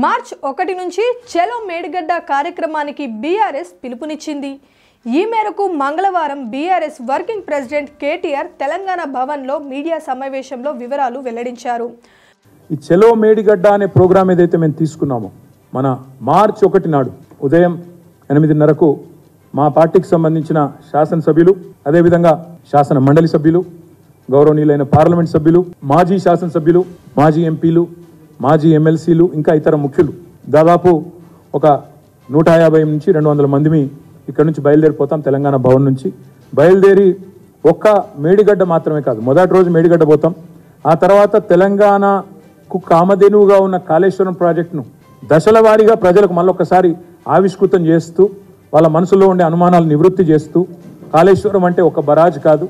March 1 నుంచి చలో మేడిగడ్డ కార్యక్రమానికి బీఆర్ఎస్ పిలుపునిచ్చింది. ఈ మేరకు మంగళవారం BRS working president KTR Telangana భవన్లో మీడియా సమావేశంలో వివరాలు వెల్లడించారు. ఈ చలో మేడిగడ్డ అనే ప్రోగ్రాం ఏదైతే మేము తీసుకున్నామో మన మార్చ్ 1 నాడు ఉదయం 8:30కు మా పార్టీకి సంబంధించిన శాసనసభ్యులు, అదేవిధంగా శాసన మండలి సభ్యులు, గౌరవనీయులైన పార్లమెంట్ సభ్యులు, మాజీ శాసనసభ్యులు, మాజీ ఎంపీలు, మాజీ ఎమ్మెల్సీలు, ఇంకా ఇతర ముఖ్యులు దాదాపు ఒక 150 నుంచి 200 మందిమి ఇక్కడ నుంచి బయలుదేరిపోతాం. తెలంగాణ భవన్ నుంచి బయలుదేరి ఒక్క మేడిగడ్డ మాత్రమే కాదు, మొదటి రోజు మేడిగడ్డ పోతాం. ఆ తర్వాత తెలంగాణకు కామధేనువుగా ఉన్న కాళేశ్వరం ప్రాజెక్టును దశల వారీగా ప్రజలకు మళ్ళొక్కసారి ఆవిష్కృతం చేస్తూ వాళ్ళ మనసులో ఉండే అనుమానాలు నివృత్తి చేస్తూ కాళేశ్వరం అంటే ఒక బరాజ్ కాదు,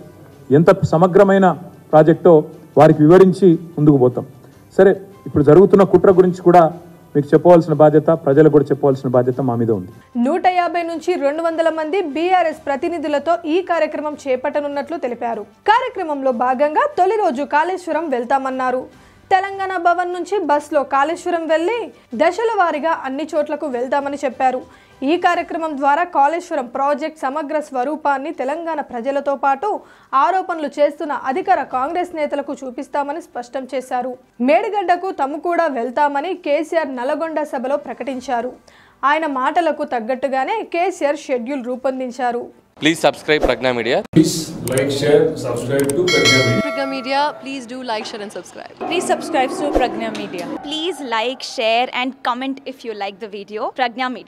ఎంత సమగ్రమైన ప్రాజెక్టో వారికి వివరించి ముందుకు పోతాం. సరే, ఇప్పుడు జరుగుతున్న కుట్ర గురించి కూడా మీకు చెప్పవలసిన బాధ్యత, ప్రజలకు కూడా చెప్పవలసిన బాధ్యత మా మీద ఉంది. 150 నుంచి 200 మంది బీఆర్ఎస్ ప్రతినిధులతో ఈ కార్యక్రమం చేపట్టనున్నట్లు తెలిపారు. కార్యక్రమంలో భాగంగా తొలి రోజు కాళేశ్వరం వెళ్తామన్నారు. తెలంగాణ భవన్ నుంచి బస్లో కాళేశ్వరం వెళ్లి దశల వారీగా అన్ని చోట్లకు వెళ్తామని చెప్పారు. ఈ కార్యక్రమం ద్వారా కాళేశ్వరం ప్రాజెక్ట్ సమగ్ర స్వరూపాన్ని తెలంగాణ ప్రజలతో పాటు ఆరోపణలు చేస్తున్న అధికార కాంగ్రెస్ నేతలకు చూపిస్తామని స్పష్టం చేశారు. మేడిగడ్డకు తాము కూడా వెళ్తామని కేసీఆర్ నల్గొండ సభలో ప్రకటించారు. ఆయన మాటలకు తగ్గట్టుగానే కేసీఆర్ షెడ్యూల్ రూపొందించారు. Please subscribe Pragna Media. Please like, share, subscribe to Pragna Media. Pragna Media, please do like, share and subscribe. Please subscribe to Pragna Media. Please like, share and comment if you like the video. Pragna Media.